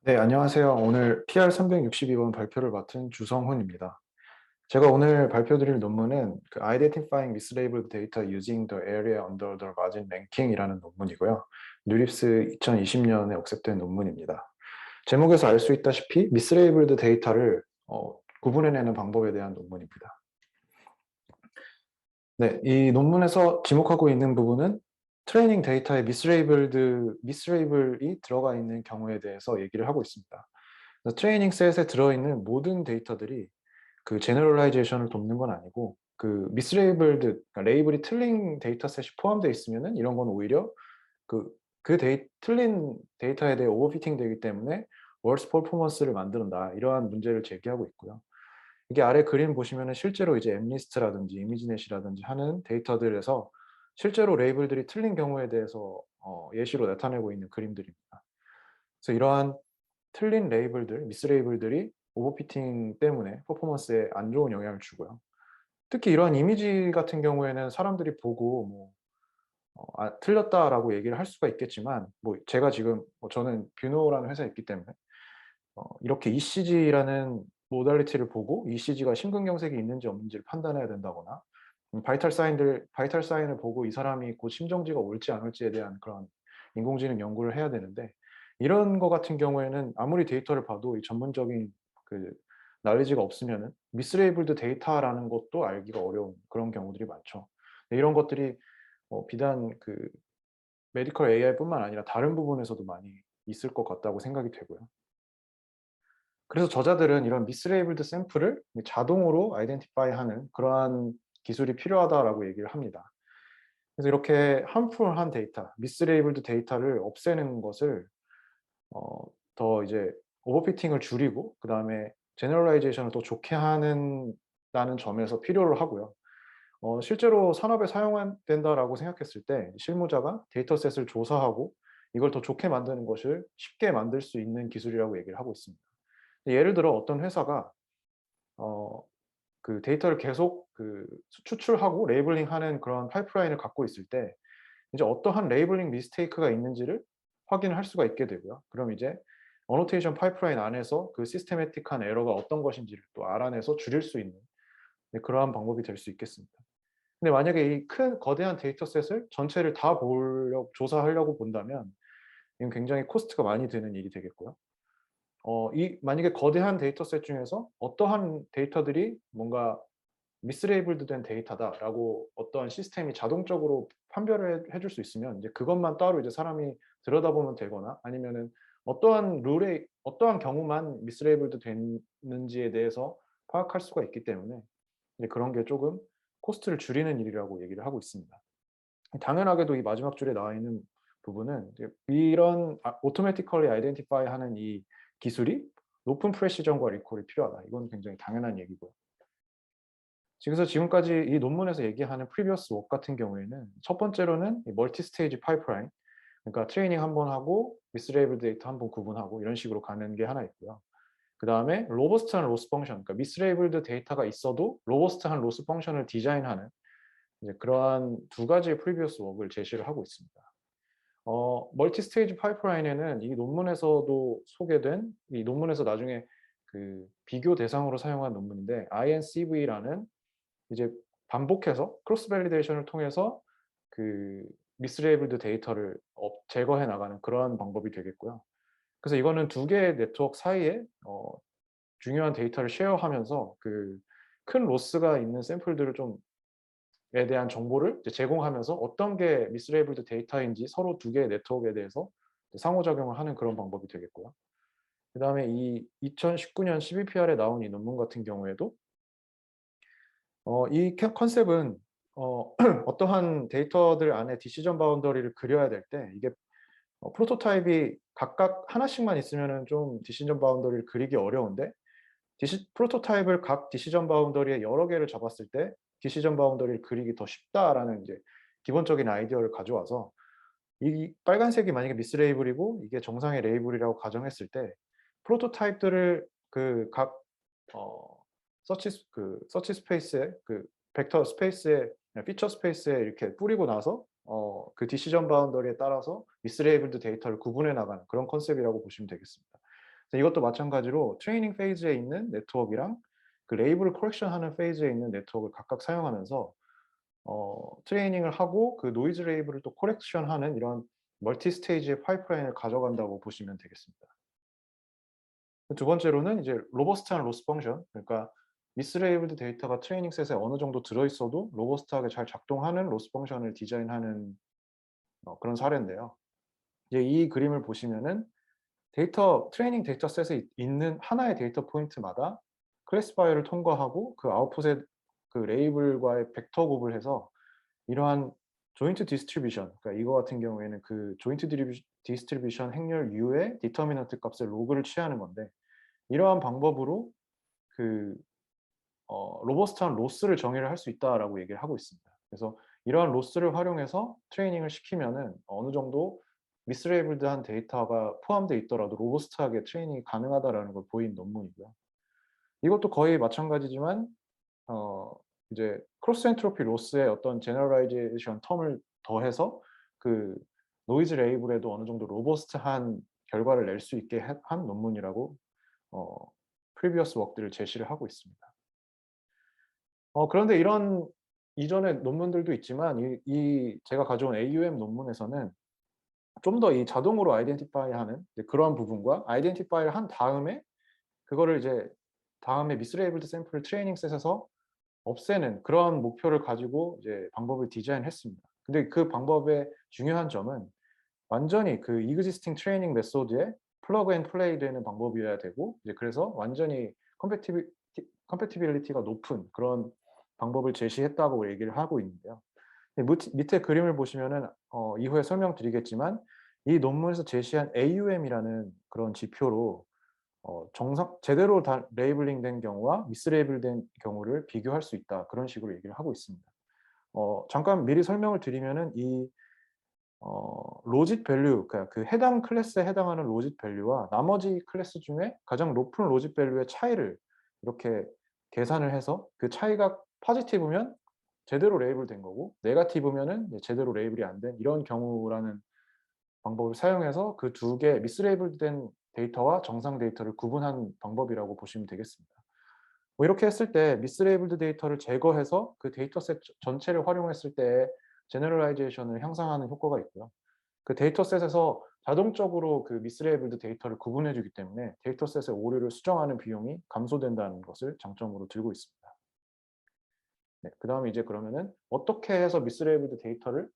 네, 안녕하세요. 오늘 PR362번 발표를 맡은 주성훈입니다. 제가 오늘 발표드릴 논문은 Identifying Mislabeled Data Using the Area Under the Margin Ranking이라는 논문이고요. 누립스 2020년에 억셉된 논문입니다. 제목에서 알 수 있다시피 미스레이블드 데이터를 구분해내는 방법에 대한 논문입니다. 네, 이 논문에서 지목하고 있는 부분은 트레이닝 데이터에 미스레이블이 들어가 있는 경우에 대해서 얘기를 하고 있습니다. 트레이닝 셋에 들어있는 모든 데이터들이 그 제너럴라이제이션을 돕는 건 아니고 그 미스레이블드, 그러니까 레이블이 틀린 데이터셋이 포함되어 있으면은 이런 건 오히려 틀린 데이터에 대해 오버피팅 되기 때문에 월스 퍼포먼스를 만든다, 이러한 문제를 제기하고 있고요. 이게 아래 그림 보시면은 실제로 이제 엠리스트라든지 이미지넷이라든지 하는 데이터들에서 실제로 레이블들이 틀린 경우에 대해서 예시로 나타내고 있는 그림들입니다. 그래서 이러한 틀린 레이블들, 미스레이블들이 오버피팅 때문에 퍼포먼스에 안 좋은 영향을 주고요. 특히 이러한 이미지 같은 경우에는 사람들이 보고 뭐 틀렸다라고 얘기를 할 수가 있겠지만, 뭐 제가 지금 저는 뷰노라는 회사에 있기 때문에 이렇게 ECG라는 모달리티를 보고 ECG가 심근경색이 있는지 없는지를 판단해야 된다거나, 바이탈 사인을 보고 이 사람이 곧 심정지가 올지 안 올지에 대한 그런 인공지능 연구를 해야 되는데, 이런 거 같은 경우에는 아무리 데이터를 봐도 이 전문적인 그 날리지가 없으면은 미스레이블드 데이터라는 것도 알기가 어려운 그런 경우들이 많죠. 이런 것들이 비단 그 메디컬 AI뿐만 아니라 다른 부분에서도 많이 있을 것 같다고 생각이 되고요. 그래서 저자들은 이런 미스레이블드 샘플을 자동으로 아이덴티파이하는 그러한 기술이 필요하다라고 얘기를 합니다. 그래서 이렇게 함풀한 데이터, 미스레이블드 데이터를 없애는 것을 더 이제 오버피팅을 줄이고, 그다음에 제너럴라이제이션을 더 좋게 하는다는 점에서 필요로 하고요. 실제로 산업에 사용된다라고 생각했을 때 실무자가 데이터셋을 조사하고 이걸 더 좋게 만드는 것을 쉽게 만들 수 있는 기술이라고 얘기를 하고 있습니다. 예를 들어 어떤 회사가 어 그 데이터를 계속 추출하고 레이블링하는 그런 파이프라인을 갖고 있을 때 이제 어떠한 레이블링 미스테이크가 있는지를 확인할 수가 있게 되고요. 그럼 이제 어노테이션 파이프라인 안에서 그 시스테매틱한 에러가 어떤 것인지를 또 알아내서 줄일 수 있는, 네, 그러한 방법이 될 수 있겠습니다. 근데 만약에 이 큰 거대한 데이터셋을 전체를 다 조사하려고 본다면 이건 굉장히 코스트가 많이 드는 일이 되겠고요. 만약에 거대한 데이터셋 중에서 어떠한 데이터들이 뭔가 미스레이블드 된 데이터다라고 어떠한 시스템이 자동적으로 판별을 해줄 수 있으면 이제 그것만 따로 이제 사람이 들여다보면 되거나, 아니면은 어떠한 룰에 어떠한 경우만 미스레이블드 됐는지에 대해서 파악할 수가 있기 때문에 이제 그런 게 조금 코스트를 줄이는 일이라고 얘기를 하고 있습니다. 당연하게도 이 마지막 줄에 나와 있는 부분은 이제 이런 automatically identify 하는 이 기술이 높은 프레시전과 리콜이 필요하다, 이건 굉장히 당연한 얘기고요. 그래서 지금까지 이 논문에서 얘기하는 previous work 같은 경우에는 첫 번째로는 멀티 스테이지 파이프라인, 그러니까 트레이닝 한 번 하고 미스레이블 데이터 한 번 구분하고 이런 식으로 가는 게 하나 있고요. 그다음에 로버스트한 로스 펑션, 그러니까 미스레이블드 데이터가 있어도 로버스트한 로스 펑션을 디자인하는 이제 그러한 두 가지의 previous work을 제시를 하고 있습니다. 멀티 스테이지 파이프라인에는 이 논문에서도 소개된, 이 논문에서 나중에 그 비교 대상으로 사용한 논문인데 INCV라는 이제 반복해서 크로스 밸리데이션을 통해서 그 미스레이블드 데이터를 제거해 나가는 그러한 방법이 되겠고요. 그래서 이거는 두 개의 네트워크 사이에 중요한 데이터를 쉐어하면서 그 큰 로스가 있는 샘플들을 좀에 대한 정보를 이제 제공하면서 어떤 게 미스레이블드 데이터인지 서로 두 개의 네트워크에 대해서 상호작용을 하는 그런 방법이 되겠고요. 그다음에 이 2019년 12PR에 나온 이 논문 같은 경우에도 이 컨셉은 어떠한 데이터들 안에 디시전 바운더리를 그려야 될 때 이게 프로토타입이 각각 하나씩만 있으면은 좀 디시전 바운더리를 그리기 어려운데, 프로토타입을 각 디시전 바운더리에 여러 개를 잡았을 때 디시전 바운더리를 그리기 더 쉽다라는 이제 기본적인 아이디어를 가져와서, 이 빨간색이 만약에 미스레이블이고 이게 정상의 레이블이라고 가정했을 때 프로토타입들을 그 각 서치 스페이스에 벡터 스페이스에 피처 스페이스에 이렇게 뿌리고 나서 그 디시전 바운더리에 따라서 미스레이블드 데이터를 구분해 나가는 그런 컨셉이라고 보시면 되겠습니다. 그래서 이것도 마찬가지로 트레이닝 페이즈에 있는 네트워크랑 그 레이블을 커렉션하는 페이즈에 있는 네트워크를 각각 사용하면서 트레이닝을 하고 그 노이즈 레이블을 또 커렉션하는 이런 멀티 스테이지의 파이프라인을 가져간다고 보시면 되겠습니다. 두 번째로는 이제 로버스트한 로스 펑션, 그러니까 미스레이블드 데이터가 트레이닝 셋에 어느 정도 들어 있어도 로버스트하게 잘 작동하는 로스 펑션을 디자인하는 그런 사례인데요. 이제 이 그림을 보시면은 트레이닝 데이터셋에 있는 하나의 데이터 포인트마다 클래시파이어를 통과하고 그 아웃풋의 그 레이블과의 벡터 곱을 해서 이러한 조인트 디스트리뷰션, 그러니까 이거 같은 경우에는 그 조인트 디스트리뷰션 행렬 U의 디터미넌트 값의 로그를 취하는 건데, 이러한 방법으로 그 로버스트한 로스를 정의를 할 수 있다라고 얘기를 하고 있습니다. 그래서 이러한 로스를 활용해서 트레이닝을 시키면은 어느 정도 미스레이블드한 데이터가 포함되어 있더라도 로버스트하게 트레이닝이 가능하다라는 걸 보인 논문이고요. 이것도 거의 마찬가지지만 어 이제 크로스 엔트로피 로스의 어떤 제너럴라이제이션 텀을 더해서 그 노이즈 레이블에도 어느 정도 로버스트한 결과를 낼 수 있게 한 논문이라고 프리비어스 웍들을 제시를 하고 있습니다. 그런데 이런 이전의 논문들도 있지만 제가 가져온 AUM 논문에서는 좀 더 이 자동으로 아이덴티파이 하는 이제 그런 부분과 아이덴티파이를 한 다음에 그거를 이제 다음에 미스레이블드 샘플을 트레이닝 셋에서 없애는 그런 목표를 가지고 이제 방법을 디자인했습니다. 근데 그 방법의 중요한 점은 완전히 그 existing 트레이닝 메소드에 플러그 앤 플레이 되는 방법이어야 되고, 이제 그래서 완전히 컴패티빌리티가 높은 그런 방법을 제시했다고 얘기를 하고 있는데요. 밑에 그림을 보시면은 이후에 설명드리겠지만 이 논문에서 제시한 AUM이라는 그런 지표로 제대로 레이블링된 경우와 미스레이블된 경우를 비교할 수 있다, 그런 식으로 얘기를 하고 있습니다. 잠깐 미리 설명을 드리면은 이 로짓 밸류, 그러니까 그 해당 클래스에 해당하는 로짓 밸류와 나머지 클래스 중에 가장 높은 로짓 밸류의 차이를 이렇게 계산을 해서 그 차이가 포지티브면 제대로 레이블된 거고 네거티브면은 제대로 레이블이 안 된 이런 경우라는 방법을 사용해서 그 두 개 미스레이블된 데이터와 정상 데이터를 구분한 방법이라고 보시면 되겠습니다. 뭐 이렇게 했을 때 미스레이블드 데이터를 제거해서 그 데이터셋 전체를 활용했을 때 제너럴라이제이션을 향상하는 효과가 있고요. 그 데이터셋에서 자동적으로 그 미스레이블드 데이터를 구분해 주기 때문에 데이터셋의 오류를 수정하는 비용이 감소된다는 것을 장점으로 들고 있습니다. 네, 그다음에 이제 그러면은 어떻게 해서 미스레이블드 데이터를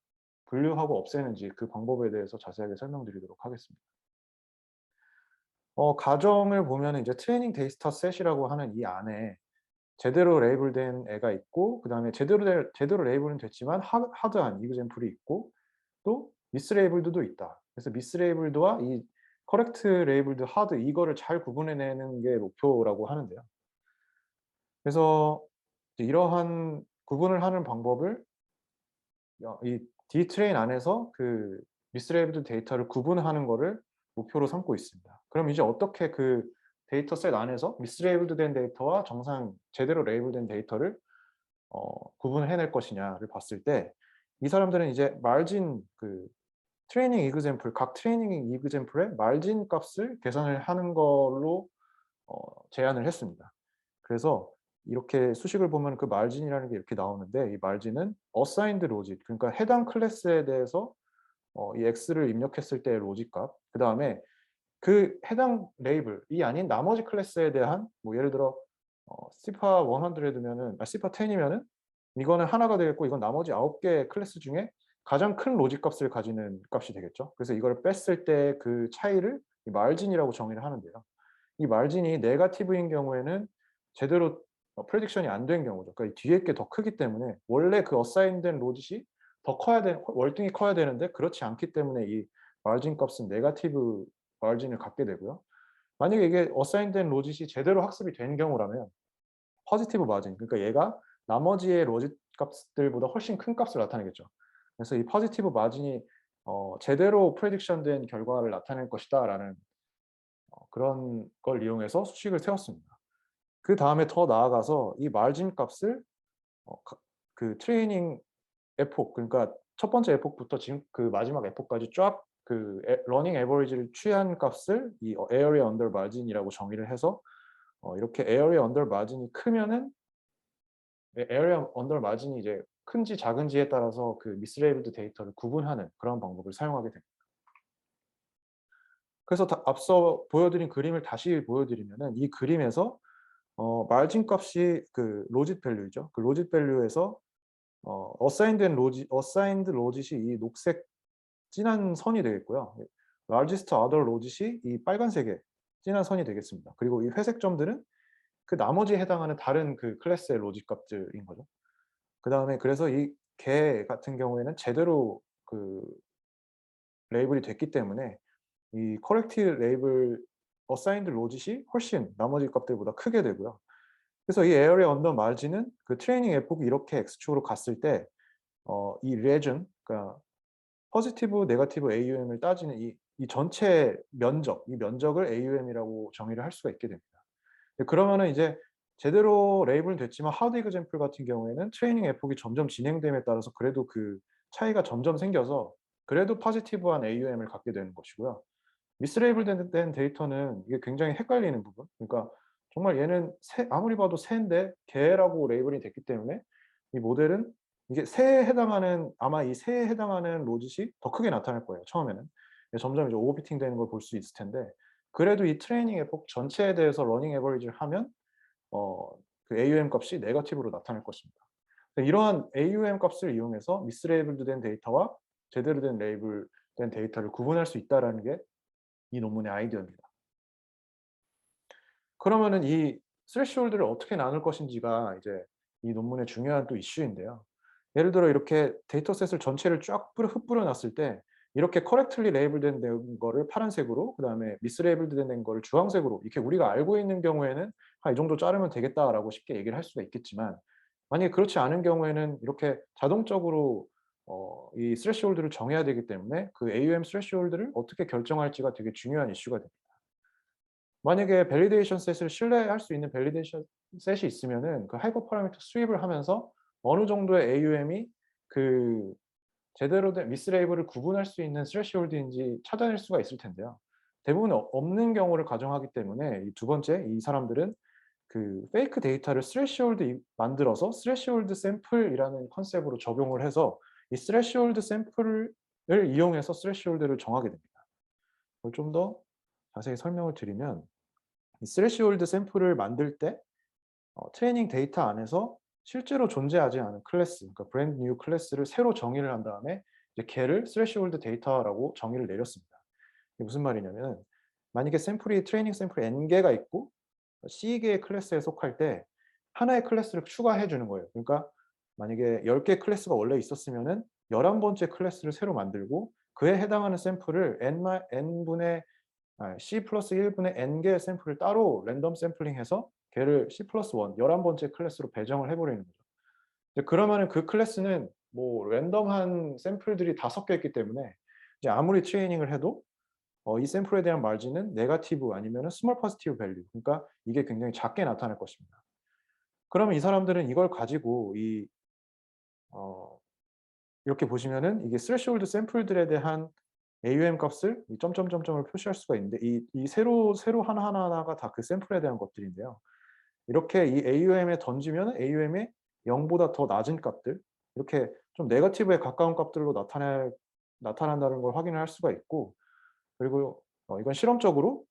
분류하고 없애는지 그 방법에 대해서 자세하게 설명드리도록 하겠습니다. 가정을 보면은 이제 트레이닝 데이터 셋이라고 하는 이 안에 제대로 레이블된 애가 있고, 그다음에 제대로 레이블은 됐지만 하드한 이그젬플이 있고, 또 미스레이블드도 있다. 그래서 미스레이블드와 이 커렉트 레이블드 하드, 이거를 잘 구분해 내는 게 목표라고 하는데요. 그래서 이러한 구분을 하는 방법을 이 D트레인 안에서 그 미스레이블드 데이터를 구분하는 거를 목표로 삼고 있습니다. 그럼 이제 어떻게 그 데이터셋 안에서 미스레이블드 된 데이터와 정상 제대로 레이블된 데이터를 구분해낼 것이냐를 봤을 때, 이 사람들은 이제 말진 그 트레이닝 이그젬플, 각 트레이닝 이그젬플의 말진 값을 계산을 하는 걸로 제안을 했습니다. 그래서 이렇게 수식을 보면 그 말진이라는 게 이렇게 나오는데, 이 말진은 assigned logic, 그러니까 해당 클래스에 대해서 이 x를 입력했을 때의 로직 값, 그다음에 그 해당 레이블이 아닌 나머지 클래스에 대한 뭐 예를 들어 시파 100면은 시파 10이면은 이거는 하나가 되겠고, 이건 나머지 9개 클래스 중에 가장 큰 로직 값을 가지는 값이 되겠죠. 그래서 이걸 뺐을 때 그 차이를 이 말진이라고 정의를 하는데요. 이 말진이 네거티브인 경우에는 제대로 프레딕션이 안 된 경우죠. 그러니까 이 뒤에 게 더 크기 때문에 원래 그 어사인된 로짓이 더 월등히 커야 되는데 그렇지 않기 때문에 이 말진 값은 네거티브 말진을 갖게 되고요. 만약에 이게 어사인된 로짓이 제대로 학습이 된 경우라면 포지티브 마진, 그러니까 얘가 나머지의 로짓 값들보다 훨씬 큰 값을 나타내겠죠. 그래서 이 포지티브 마진이 제대로 프레딕션 된 결과를 나타낼 것이다라는 그런 걸 이용해서 수식을 세웠습니다. 그 다음에 더 나아가서 이 말진 값을 그 트레이닝 에폭, 그러니까 첫 번째 에폭부터 지금 그 마지막 에폭까지 쫙 러닝 에버리지를 취한 값을 이 area under margin이라고 정의를 해서 이렇게 area under margin이 크면은 area under margin이 이제 큰지 작은지에 따라서 그 mislabeled 데이터를 구분하는 그런 방법을 사용하게 됩니다. 그래서 앞서 보여드린 그림을 다시 보여드리면은 이 그림에서 margin 값이 그 로짓 밸류죠. 그 로짓 밸류에서 assigned logit이 이 녹색 진한 선이 되겠고요. largest other logit이 이 빨간색의 진한 선이 되겠습니다. 그리고 이 회색 점들은 그 나머지에 해당하는 다른 그 클래스의 로짓 값들인 거죠. 그다음에 그래서 이 개 같은 경우에는 제대로 그 레이블이 됐기 때문에 이 corrected label assigned logit이 훨씬 나머지 값들보다 크게 되고요. 그래서 이 area under margin은 그 트레이닝 에폭이 이렇게 X축으로 갔을 때 이 region, 그러니까 포지티브, 네거티브 AUM을 따지는 이 전체 면적, 이 면적을 AUM이라고 정의를 할 수가 있게 됩니다. 그러면은 이제 제대로 레이블은 됐지만 하드 example 같은 경우에는 트레이닝 에폭이 점점 진행됨에 따라서 그래도 그 차이가 점점 생겨서 그래도 포지티브한 AUM을 갖게 되는 것이고요. 미스레이블 된 데이터는 이게 굉장히 헷갈리는 부분. 그러니까 정말 얘는 아무리 봐도 새인데 개라고 레이블이 됐기 때문에 이 모델은 이게 새에 해당하는 아마 이 새에 해당하는 로짓이 더 크게 나타날 거예요, 처음에는. 점점 이제 오버피팅 되는 걸 볼 수 있을 텐데 그래도 이 트레이닝 에폭 전체에 대해서 러닝 에버리지를 하면 그 AUM 값이 네거티브로 나타날 것입니다. 이러한 AUM 값을 이용해서 미스레이블드 된 데이터와 제대로 된 레이블 된 데이터를 구분할 수 있다라는 게 이 논문의 아이디어입니다. 그러면은 이 스레시홀드를 어떻게 나눌 것인지가 이제 이 논문의 중요한 또 이슈인데요. 예를 들어 이렇게 데이터셋을 전체를 쫙 흩뿌려 놨을 때 이렇게 correctly labeled 된 거를 파란색으로 그다음에 mislabeled 된 거를 주황색으로 이렇게 우리가 알고 있는 경우에는 '아 이 정도 자르면 되겠다.'라고 쉽게 얘기를 할 수가 있겠지만 만약에 그렇지 않은 경우에는 이렇게 자동적으로 이 스레시홀드를 정해야 되기 때문에 그 AUM 스레시홀드를 어떻게 결정할지가 되게 중요한 이슈가 됩니다. 만약에 밸리데이션 셋을 신뢰할 수 있는 밸리데이션 셋이 있으면은 그 하이퍼 파라미터 수입을 하면서 어느 정도의 AUM이 그 제대로 된 미스레이블을 구분할 수 있는 스레시홀드인지 찾아낼 수가 있을 텐데요. 대부분 없는 경우를 가정하기 때문에 이 두 번째 이 사람들은 그 페이크 데이터를 스레시홀드 만들어서 스레시홀드 샘플이라는 컨셉으로 적용을 해서 이 스레시홀드 샘플을 이용해서 스레시홀드를 정하게 됩니다. 그걸 좀 더 자세히 설명을 드리면 이 스레시홀드 샘플을 만들 때 트레이닝 데이터 안에서 실제로 존재하지 않은 클래스, 그러니까 브랜드 뉴 클래스를 새로 정의를 한 다음에 이제 걔를 스레시홀드 데이터라고 정의를 내렸습니다. 이게 무슨 말이냐면 만약에 트레이닝 샘플이 N개가 있고 C개의 클래스에 속할 때 하나의 클래스를 추가해 주는 거예요. 그러니까 만약에 10개 클래스가 원래 있었으면은 11번째 클래스를 새로 만들고 그에 해당하는 샘플을 N분의 C 플러스 1분의 N개의 샘플을 따로 랜덤 샘플링해서 걔를 C 플러스 1, 11번째 클래스로 배정을 해 버리는 거죠. 이제 그러면은 그 클래스는 뭐 랜덤한 샘플들이 다 섞여 있기 때문에 이제 아무리 트레이닝을 해도 이 샘플에 대한 마진은 네거티브 아니면은 스몰 포지티브 밸류, 그러니까 이게 굉장히 작게 나타날 것입니다. 그러면 이 사람들은 이걸 가지고 어 이렇게 보시면은 이게 스레시홀드 샘플들에 대한 AUM 값을 이 점점점점을 표시할 수가 있는데 이 세로 하나하나가 다 그 샘플에 대한 것들인데요. 이렇게 이 AUM에 던지면 AUM의 0보다 더 낮은 값들, 이렇게 좀 네거티브에 가까운 값들로 나타난다는 걸 확인을 할 수가 있고, 그리고 이건 실험적으로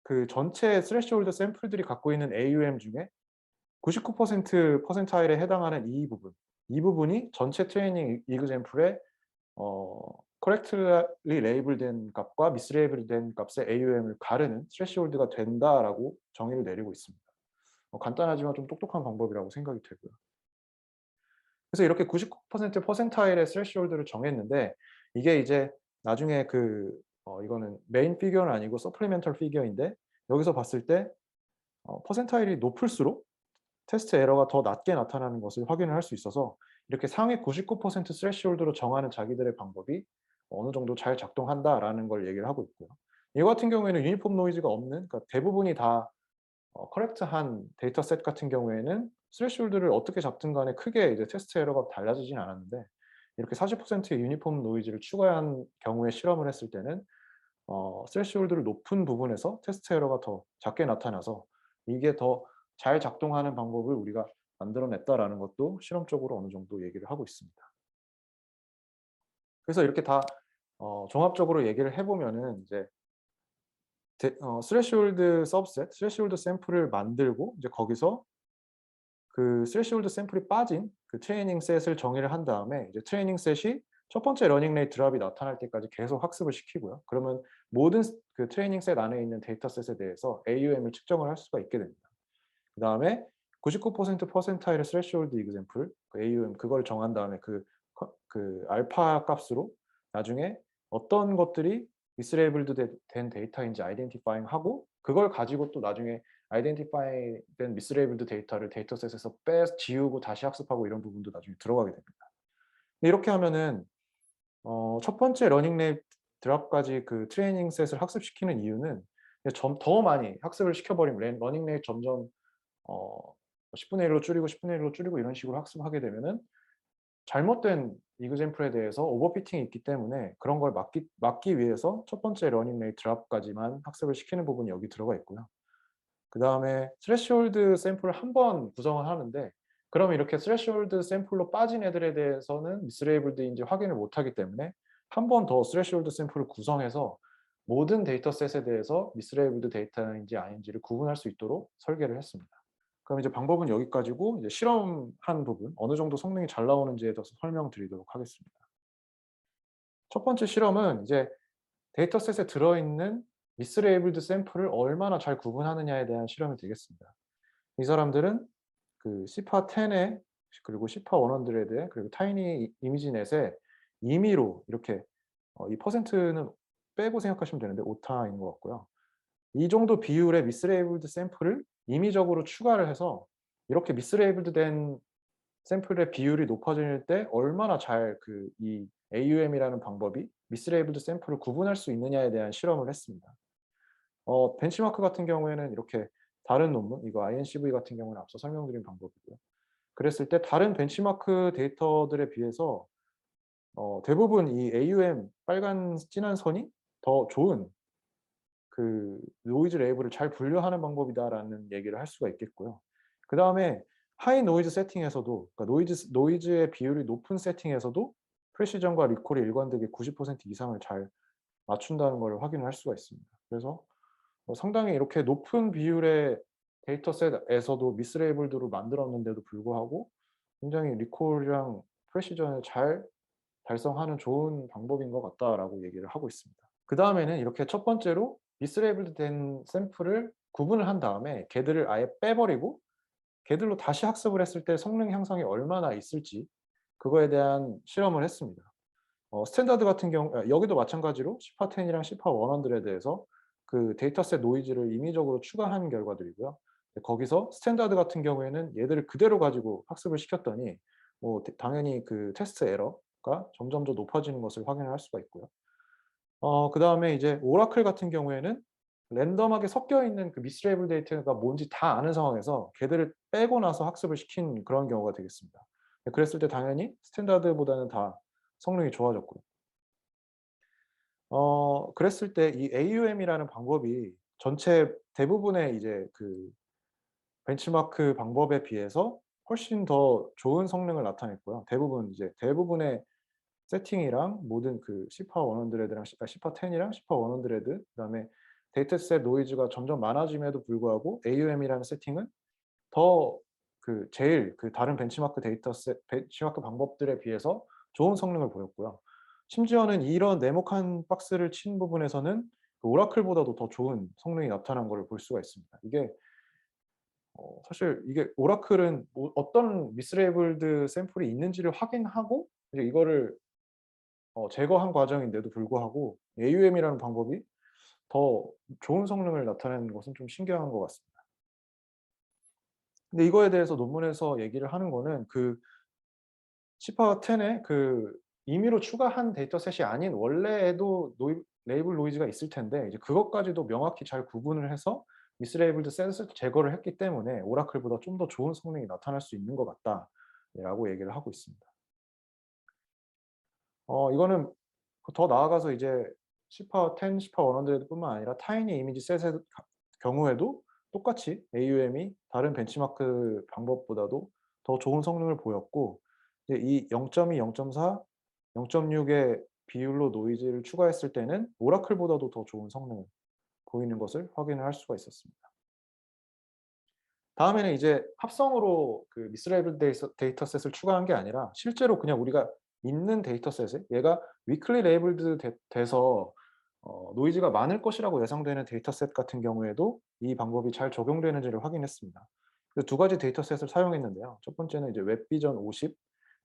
그 전체 스레시홀드 샘플들이 갖고 있는 AUM 중에 99% 퍼센타일에 해당하는 이 부분이 전체 트레이닝 이그젬플의 correctly label된 값과 mislabel된 값의 AUM을 가르는 threshold가 된다라고 정의를 내리고 있습니다. 간단하지만 좀 똑똑한 방법이라고 생각이 되고요. 그래서 이렇게 99% 퍼센타일의 threshold를 정했는데 이게 이제 나중에 이거는 메인 피규어는 아니고 서플리멘털 피규어인데 여기서 봤을 때 퍼센타일이 높을수록 테스트 에러가 더 낮게 나타나는 것을 확인을 할 수 있어서 이렇게 상위 99% 스레시홀드로 정하는 자기들의 방법이 어느 정도 잘 작동한다라는 걸 얘기를 하고 있고요. 이거 같은 경우에는 유니폼 노이즈가 없는, 그러니까 대부분이 다 커렉트한 데이터셋 같은 경우에는 스레시홀드를 어떻게 잡든 간에 크게 이제 테스트 에러가 달라지진 않았는데 이렇게 40%의 유니폼 노이즈를 추가한 경우에 실험을 했을 때는 스레시홀드를 높은 부분에서 테스트 에러가 더 작게 나타나서 이게 더 잘 작동하는 방법을 우리가 만들어냈다라는 것도 실험적으로 어느 정도 얘기를 하고 있습니다. 그래서 이렇게 다 종합적으로 얘기를 해 보면은 이제 스레시홀드 서브셋, 스레시홀드 샘플을 만들고 이제 거기서 그 스레시홀드 샘플이 빠진 그 트레이닝 셋을 정의를 한 다음에 이제 트레이닝 셋이 첫 번째 러닝 레이트 드랍이 나타날 때까지 계속 학습을 시키고요. 그러면 모든 그 트레이닝 셋 안에 있는 데이터 셋에 대해서 AUM을 측정을 할 수가 있게 됩니다. 그다음에 99% 퍼센타일의 스레시홀드 이그젬플, 그 AUM 그걸 정한 다음에 그 알파 값으로 나중에 어떤 것들이 미스레이블드 된 데이터인지 아이덴티파잉 하고 그걸 가지고 또 나중에 아이덴티파이 된 미스레이블드 데이터를 데이터셋에서 지우고 다시 학습하고 이런 부분도 나중에 들어가게 됩니다. 이렇게 하면은 첫 번째 러닝 레이트 드랍까지 그 트레이닝 셋을 학습시키는 이유는 더 많이 학습을 시켜버리면 러닝 레이트 점점 10분의 1로 줄이고 10분의 1로 줄이고 이런 식으로 학습하게 되면은 잘못된 이그젬플에 대해서 오버피팅이 있기 때문에 그런 걸 막기 위해서 첫 번째 러닝 레이트 드랍까지만 학습을 시키는 부분이 여기 들어가 있고요. 그다음에 스레시홀드 샘플을 한 번 구성을 하는데 그러면 이렇게 스레시홀드 샘플로 빠진 애들에 대해서는 미스레이블드인지 확인을 못 하기 때문에 한 번 더 스레시홀드 샘플을 구성해서 모든 데이터셋에 대해서 미스레이블드 데이터인지 아닌지를 구분할 수 있도록 설계를 했습니다. 그럼 이제 방법은 여기까지고 이제 실험한 부분 어느 정도 성능이 잘 나오는지에 대해서 설명드리도록 하겠습니다. 첫 번째 실험은 이제 데이터셋에 들어있는 미스레이블드 샘플을 얼마나 잘 구분하느냐에 대한 실험이 되겠습니다. 이 사람들은 그 시파10에 그리고 시파100에 그리고 타이니 이미지넷에 임의로 이렇게 이 퍼센트는 빼고 생각하시면 되는데 오타인 것 같고요. 이 정도 비율의 미스레이블드 샘플을 임의적으로 추가를 해서 이렇게 미스레이블드 된 샘플의 비율이 높아질 때 얼마나 잘 이 AUM이라는 방법이 미스레이블드 샘플을 구분할 수 있느냐에 대한 실험을 했습니다. 벤치마크 같은 경우에는 이렇게 다른 논문, 이거 INCV 같은 경우는 앞서 설명드린 방법이고요. 그랬을 때 다른 벤치마크 데이터들에 비해서 대부분 이 AUM 빨간 진한 선이 더 좋은 그 노이즈 레이블을 잘 분류하는 방법이다라는 얘기를 할 수가 있겠고요. 그다음에 하이 노이즈 세팅에서도 그러니까 노이즈의 비율이 높은 세팅에서도 프레시전과 리콜이 일관되게 90% 이상을 잘 맞춘다는 걸 확인을 할 수가 있습니다. 그래서 상당히 이렇게 높은 비율의 데이터셋에서도 미스레이블드로 만들었는데도 불구하고 굉장히 리콜이랑 프레시전을 잘 달성하는 좋은 방법인 것 같다라고 얘기를 하고 있습니다. 그다음에는 이렇게 첫 번째로 미스레이블드 된 샘플을 구분을 한 다음에 걔들을 아예 빼버리고 걔들로 다시 학습을 했을 때 성능 향상이 얼마나 있을지 그거에 대한 실험을 했습니다. 스탠다드 같은 경우 여기도 마찬가지로 시파10이랑 시파100에 대해서 그 데이터셋 노이즈를 임의적으로 추가한 결과들이고요. 거기서 스탠다드 같은 경우에는 얘들을 그대로 가지고 학습을 시켰더니 뭐 당연히 그 테스트 에러가 점점 더 높아지는 것을 확인을 할 수가 있고요. 그다음에 이제 오라클 같은 경우에는 랜덤하게 섞여 있는 그 미스레이블 데이터가 뭔지 다 아는 상황에서 걔들을 빼고 나서 학습을 시킨 그런 경우가 되겠습니다. 그랬을 때 당연히 스탠다드보다는 다 성능이 좋아졌고요. 그랬을 때 이 AUM이라는 방법이 전체 대부분의 이제 그 벤치마크 방법에 비해서 훨씬 더 좋은 성능을 나타냈고요. 대부분의 세팅이랑 모든 그 시파100랑 시파10이랑 시파100 그다음에 데이터셋 노이즈가 점점 많아짐에도 불구하고 AUM이라는 세팅은 더 제일 다른 벤치마크 방법들에 비해서 좋은 성능을 보였고요. 심지어는 이런 네모칸 박스를 친 부분에서는 그 오라클보다도 더 좋은 성능이 나타난 걸 볼 수가 있습니다. 이게 사실 이게 오라클은 뭐 어떤 미스레이블드 샘플이 있는지를 확인하고 이제 이거를 제거한 과정인데도 불구하고 AUM이라는 방법이 더 좋은 성능을 나타내는 것은 좀 신기한 것 같습니다. 근데 이거에 대해서 논문에서 얘기를 하는 거는 그 시파10에 임의로 추가한 데이터셋이 아닌 원래에도 레이블 노이즈가 있을 텐데 이제 그것까지도 명확히 잘 구분을 해서 미스레이블드 셋을 제거를 했기 때문에 오라클보다 좀 더 좋은 성능이 나타날 수 있는 것 같다라고 얘기를 하고 있습니다. 이거는 더 나아가서 이제 시파 10, 시파 100뿐만 아니라 타이니 이미지 셋의 경우에도 똑같이 AUM이 다른 벤치마크 방법보다도 더 좋은 성능을 보였고, 이제 이 0.2, 0.4, 0.6의 비율로 노이즈를 추가했을 때는 오라클보다도 더 좋은 성능을 보이는 것을 확인을 할 수가 있었습니다. 다음에는 이제 합성으로 그 미스레이블 데이터셋을 추가한 게 아니라 실제로 그냥 우리가 있는 데이터셋에 얘가 위클리 레이블드 돼서 노이즈가 많을 것이라고 예상되는 데이터셋 같은 경우에도 이 방법이 잘 적용되는지를 확인했습니다. 그래서 두 가지 데이터셋을 사용했는데요. 첫 번째는 이제 웹비전 50.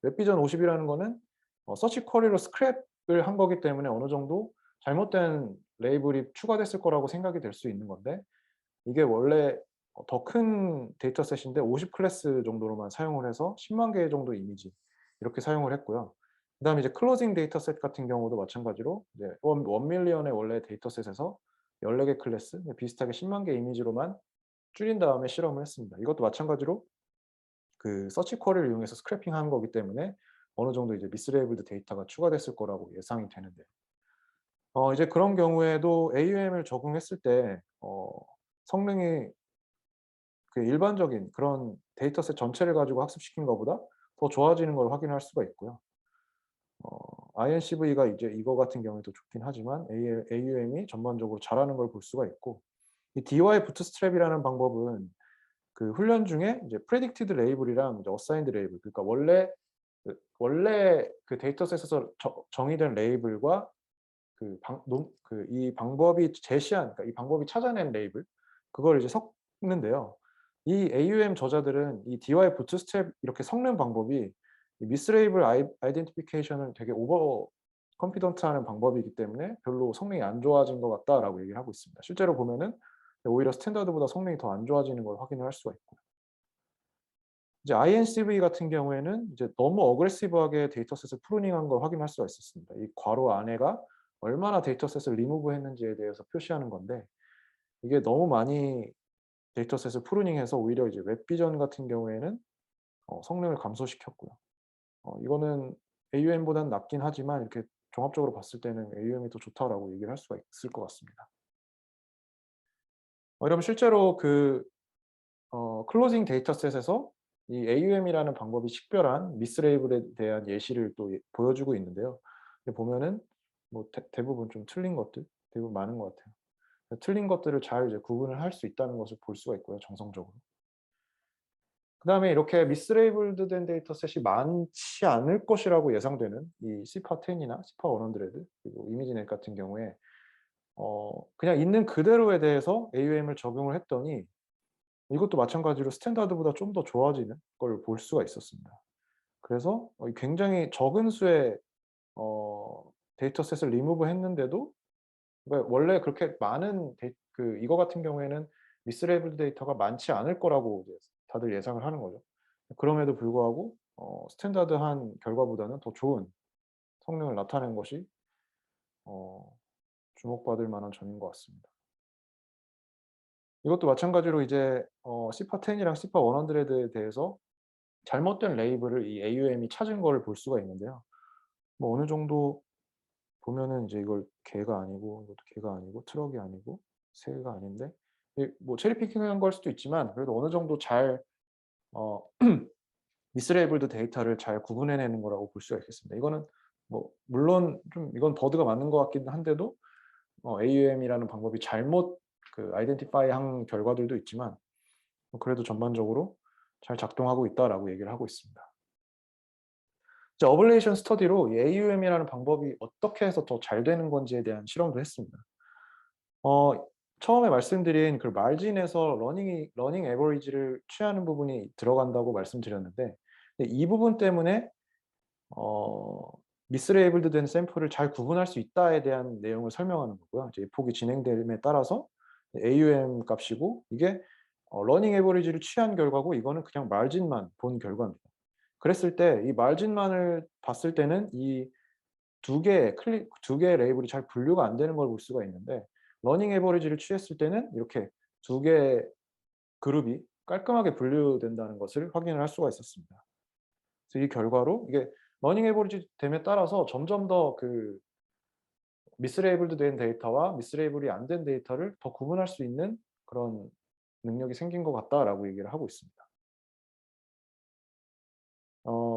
웹비전 50이라는 거는 서치 쿼리로 스크랩을 한 거기 때문에 어느 정도 잘못된 레이블이 추가됐을 거라고 생각이 될 수 있는 건데, 이게 원래 더 큰 데이터셋인데 50 클래스 정도로만 사용을 해서 10만 개 정도 이미지 이렇게 사용을 했고요. 그다음에 이제 클로징 데이터셋 같은 경우도 마찬가지로 이제 1 밀리언의 원래 데이터셋에서 14개 클래스 비슷하게 10만 개 이미지로만 줄인 다음에 실험을 했습니다. 이것도 마찬가지로 그 서치 쿼리를 이용해서 스크래핑한 거기 때문에 어느 정도 이제 미스레이블드 데이터가 추가됐을 거라고 예상이 되는데요. 이제 그런 경우에도 AUM을 적용했을 때 성능이 그 일반적인 그런 데이터셋 전체를 가지고 학습시킨 것보다 더 좋아지는 걸 확인할 수가 있고요. INCV가 이제 이거 같은 경우에도 좋긴 하지만 AUM이 전반적으로 잘하는 걸 볼 수가 있고, 이 DY 부트스트랩이라는 방법은 그 훈련 중에 이제 predicted label이랑 이제 assigned label, 그러니까 원래 그 데이터셋에서 정의된 레이블과 이 방법이 제시한, 그러니까 이 방법이 찾아낸 레이블, 그걸 이제 섞는데요. 이 AUM 저자들은 이 DY 부트스트랩 이렇게 섞는 방법이 이 미스레이블 아이덴티피케이션을 되게 오버 컨피던트하는 방법이기 때문에 별로 성능이 안 좋아진 것 같다라고 얘기를 하고 있습니다. 실제로 보면은 오히려 스탠다드보다 성능이 더 안 좋아지는 걸 확인을 할 수가 있고요. 이제 INCV 같은 경우에는 이제 너무 어그레시브하게 데이터셋을 프루닝한 걸 확인할 수가 있었습니다. 이 괄호 안에가 얼마나 데이터셋을 리무브했는지에 대해서 표시하는 건데, 이게 너무 많이 데이터셋을 프루닝해서 오히려 이제 웹비전 같은 경우에는 성능을 감소시켰고요. 이거는 AUM보다는 낮긴 하지만 이렇게 종합적으로 봤을 때는 AUM이 더 좋다라고 얘기를 할 수가 있을 것 같습니다. 이러면 실제로 그 클로징 데이터셋에서 이 AUM이라는 방법이 식별한 미스레이블에 대한 예시를 또 보여주고 있는데요. 보면은 뭐 대부분 좀 틀린 것들, 대부분 많은 것 같아요. 틀린 것들을 잘 이제 구분을 할 수 있다는 것을 볼 수가 있고요, 정성적으로. 그다음에 이렇게 미스레이블드 된 데이터셋이 많지 않을 것이라고 예상되는 이 시파10이나 시파100 그리고 이미지넷 같은 경우에 그냥 있는 그대로에 대해서 AUM을 적용을 했더니 이것도 마찬가지로 스탠다드보다 좀 더 좋아지는 걸 볼 수가 있었습니다. 그래서 굉장히 적은 수의 데이터셋을 리무브 했는데도, 그러니까 원래 그렇게 많은 이거 같은 경우에는 미스레이블드 데이터가 많지 않을 거라고 이제 다들 예상을 하는 거죠. 그럼에도 불구하고 스탠다드한 결과보다는 더 좋은 성능을 나타낸 것이 어 주목받을 만한 점인 것 같습니다. 이것도 마찬가지로 이제 시파10이랑 시파100에 대해서 잘못된 레이블을 이 AUM이 찾은 거를 볼 수가 있는데요. 뭐 어느 정도 보면은 이제 이걸 개가 아니고 이것도 개가 아니고 트럭이 아니고 새가 아닌데, 뭐 체리 피킹한 걸 수도 있지만 그래도 어느 정도 잘 어 미스레이블드 데이터를 잘 구분해내는 거라고 볼 수가 있겠습니다. 이거는 뭐 물론 좀 이건 버드가 맞는 것 같긴 한데도 AUM이라는 방법이 잘못 아이덴티파이한 결과들도 있지만 그래도 전반적으로 잘 작동하고 있다라고 얘기를 하고 있습니다. 이제 어블레이션 스터디로 이 AUM이라는 방법이 어떻게 해서 더 잘 되는 건지에 대한 실험도 했습니다. 어 처음에 말씀드린 그 마진에서 러닝 에버리지를 취하는 부분이 들어간다고 말씀드렸는데, 이 부분 때문에 어 미스레이블드 된 샘플을 잘 구분할 수 있다에 대한 내용을 설명하는 거고요. 이제 폭이 진행됨에 따라서 AUM 값이고, 이게 러닝 에버리지를 취한 결과고 이거는 그냥 마진만 본 결과입니다. 그랬을 때 이 마진만을 봤을 때는 이 두 개의 레이블이 잘 분류가 안 되는 걸 볼 수가 있는데, 러닝 에버리지를 취했을 때는 이렇게 두 개의 그룹이 깔끔하게 분류된다는 것을 확인을 할 수가 있었습니다. 그래서 이 결과로 이게 러닝 에버리지 됨에 따라서 점점 더 그 미스레이블드 된 데이터와 미스레이블이 안 된 데이터를 더 구분할 수 있는 그런 능력이 생긴 것 같다라고 얘기를 하고 있습니다.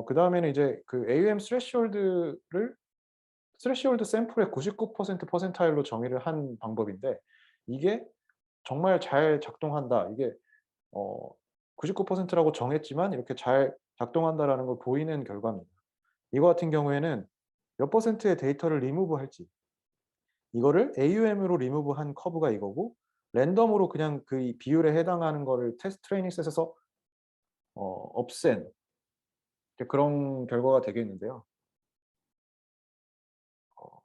그다음에는 이제 그 AUM 스레시홀드 샘플의 99% 퍼센타일로 정의를 한 방법인데, 이게 정말 잘 작동한다. 이게 어 99%라고 정했지만 이렇게 잘 작동한다라는 걸 보이는 결과입니다. 이거 같은 경우에는 몇 퍼센트의 데이터를 리무브할지, 이거를 AUM으로 리무브한 커브가 이거고, 랜덤으로 그냥 그 이 비율에 해당하는 거를 테스트 트레이닝 셋에서 없앤 이제 그런 결과가 되겠는데요. 어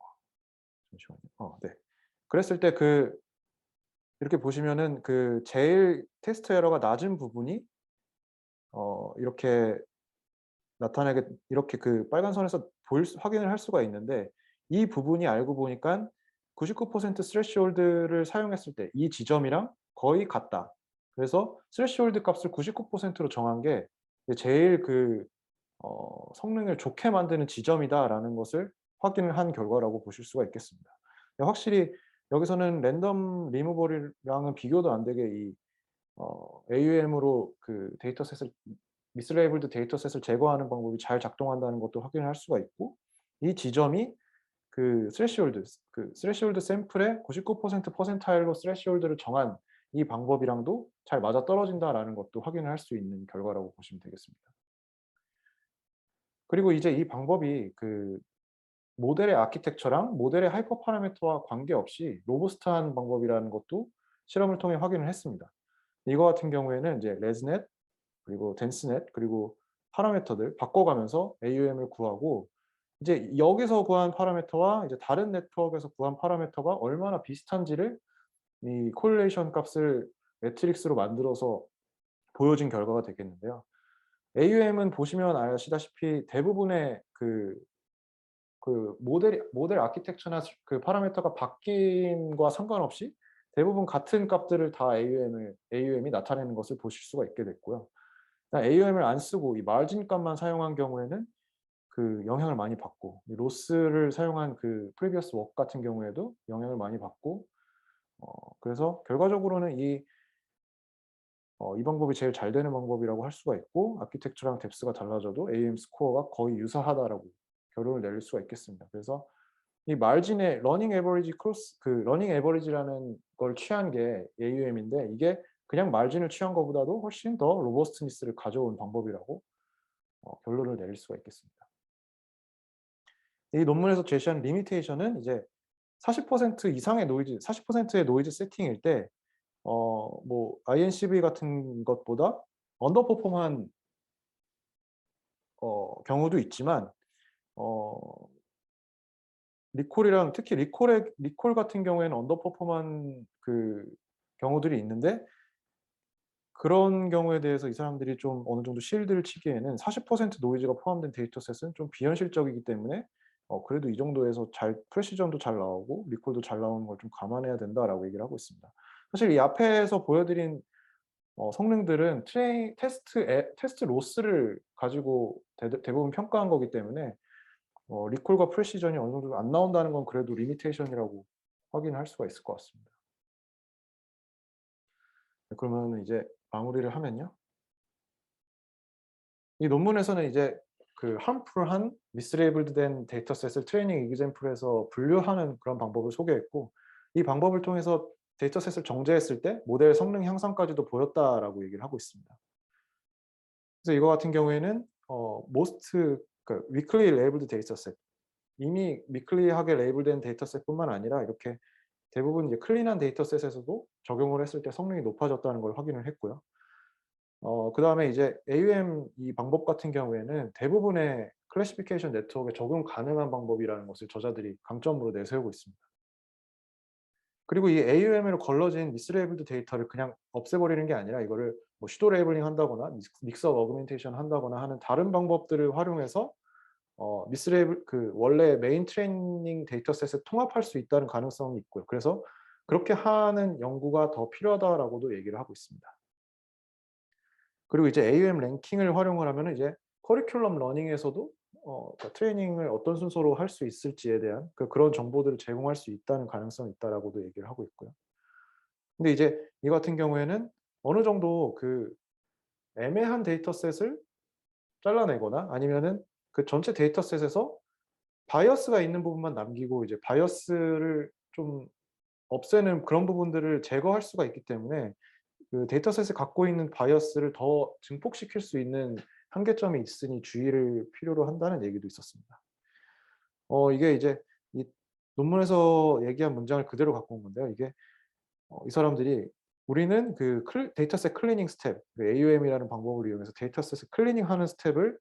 잠시만요. 네. 그랬을 때 이렇게 보시면은 그 제일 테스트 에러가 낮은 부분이 이렇게 나타나게, 이렇게 그 빨간 선에서 확인을 할 수가 있는데, 이 부분이 알고 보니깐 99% 스레시홀드를 사용했을 때 이 지점이랑 거의 같다. 그래서 스레시홀드 값을 99%로 정한 게 이제 제일 성능을 좋게 만드는 지점이다라는 것을 확인을 한 결과라고 보실 수가 있겠습니다. 확실히 여기서는 랜덤 리무벌이랑은 비교도 안 되게 AUM으로 그 데이터셋을 미스레이블드 데이터셋을 제거하는 방법이 잘 작동한다는 것도 확인을 할 수가 있고, 이 지점이 스레시홀드 샘플의 99% 퍼센타일로 스레시홀드를 정한 이 방법이랑도 잘 맞아떨어진다라는 것도 확인을 할 수 있는 결과라고 보시면 되겠습니다. 그리고 이제 이 방법이 모델의 아키텍처랑 모델의 하이퍼 파라미터와 관계없이 로부스트한 방법이라는 것도 실험을 통해 확인을 했습니다. 이거 같은 경우에는 이제 레즈넷, 그리고 덴스넷, 그리고 파라미터들 바꿔가면서 AUM을 구하고, 이제 여기서 구한 파라미터와 이제 다른 네트워크에서 구한 파라미터가 얼마나 비슷한지를 이 코릴레이션 값을 매트릭스로 만들어서 보여준 결과가 되겠는데요. AUM은 보시면 아시다시피 대부분의 모델 아키텍처나 그 파라미터가 바뀜과 상관없이 대부분 같은 값들을 다 AUM이 나타내는 것을 보실 수가 있게 됐고요. AUM을 안 쓰고 이 마진 값만 사용한 경우에는 그 영향을 많이 받고, 이 로스를 사용한 그 프리비어스 웍 같은 경우에도 영향을 많이 받고, 그래서 결과적으로는 이 방법이 제일 잘 되는 방법이라고 할 수가 있고, 아키텍처랑 뎁스가 달라져도 AUM 스코어가 거의 유사하다라고 결론을 내릴 수가 있겠습니다. 그래서 이 마진의 러닝 에버리지라는 걸 취한 게 AUM인데, 이게 그냥 마진을 취한 것보다도 훨씬 더 로버스트니스를 가져온 방법이라고 결론을 내릴 수가 있겠습니다. 이 논문에서 제시한 리미테이션은 이제 40% 이상의 노이즈, 40%의 노이즈 세팅일 때 뭐 INCV 같은 것보다 언더퍼폼한 경우도 있지만, 어 특히 리콜 같은 경우에는 언더퍼폼한 경우들이 있는데, 그런 경우에 대해서 이 사람들이 좀 어느 정도 실드를 치기에는 40% 노이즈가 포함된 데이터셋은 좀 비현실적이기 때문에 그래도 이 정도에서 프레시전도 잘 나오고 리콜도 잘 나오는 걸 좀 감안해야 된다라고 얘기를 하고 있습니다. 사실 이 앞에서 보여드린 성능들은 테스트 로스를 가지고 대부분 평가한 거기 때문에 리콜과 프레시전이 어느 정도 안 나온다는 건 그래도 리미테이션이라고 확인할 수가 있을 것 같습니다. 네, 그러면 이제 마무리를 하면요. 이 논문에서는 이제 harmful한 미스레이블드 된 데이터셋을 트레이닝 example에서 분류하는 그런 방법을 소개했고, 이 방법을 통해서 데이터셋을 정제했을 때 모델 성능 향상까지도 보였다라고 얘기를 하고 있습니다. 그래서 이거 같은 경우에는 weakly labeled dataset, 이미 위클리하게 레이블된 데이터셋뿐만 아니라 이렇게 대부분 이제 클린한 데이터셋에서도 적용을 했을 때 성능이 높아졌다는 걸 확인을 했고요. 그다음에 이제 AUM 이 방법 같은 경우에는 대부분의 클래시피케이션 네트워크에 적용 가능한 방법이라는 것을 저자들이 강점으로 내세우고 있습니다. 그리고 이 AUM으로 걸러진 미스레이블드 데이터를 그냥 없애버리는 게 아니라 이거를 뭐 슈도 레이블링 한다거나 믹스업 어그멘테이션 한다거나 하는 다른 방법들을 활용해서 원래 메인 트레이닝 데이터셋에 통합할 수 있다는 가능성이 있고요. 그래서 그렇게 하는 연구가 더 필요하다라고도 얘기를 하고 있습니다. 그리고 이제 AUM 랭킹을 활용을 하면은 이제 커리큘럼 러닝에서도 그러니까 트레이닝을 어떤 순서로 할 수 있을지에 대한 그런 정보들을 제공할 수 있다는 가능성이 있다라고도 얘기를 하고 있고요. 근데 이제 이 같은 경우에는 어느 정도 애매한 데이터셋을 잘라내거나 아니면은 그 전체 데이터셋에서 바이어스가 있는 부분만 남기고 이제 바이어스를 좀 없애는 그런 부분들을 제거할 수가 있기 때문에 그 데이터셋이 갖고 있는 바이어스를 더 증폭시킬 수 있는 한계점이 있으니 주의를 필요로 한다는 얘기도 있었습니다. 이게 이제 이 논문에서 얘기한 문장을 그대로 갖고 온 건데요. 이게 이 사람들이 "우리는 데이터셋 클리닝 스텝, AUM이라는 방법을 이용해서 데이터셋을 클리닝하는 스텝을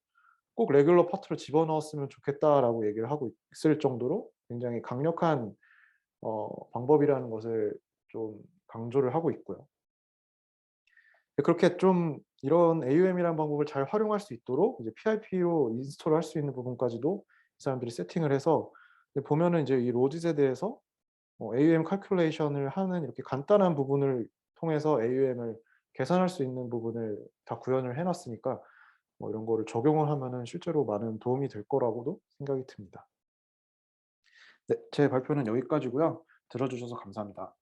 꼭 레귤러 파트로 집어넣었으면 좋겠다."라고 얘기를 하고 있을 정도로 굉장히 강력한 방법이라는 것을 좀 강조를 하고 있고요. 그렇게 좀 이런 AUM이라는 방법을 잘 활용할 수 있도록 이제 PIP로 인스톨할 수 있는 부분까지도 이 사람들이 세팅을 해서 보면은 이제 이 로짓에 대해서 AUM calculation을 하는 이렇게 간단한 부분을 통해서 AUM을 계산할 수 있는 부분을 다 구현을 해 놨으니까 이런 거를 적용을 하면은 실제로 많은 도움이 될 거라고도 생각이 듭니다. 네. 제 발표는 여기까지고요. 들어 주셔서 감사합니다.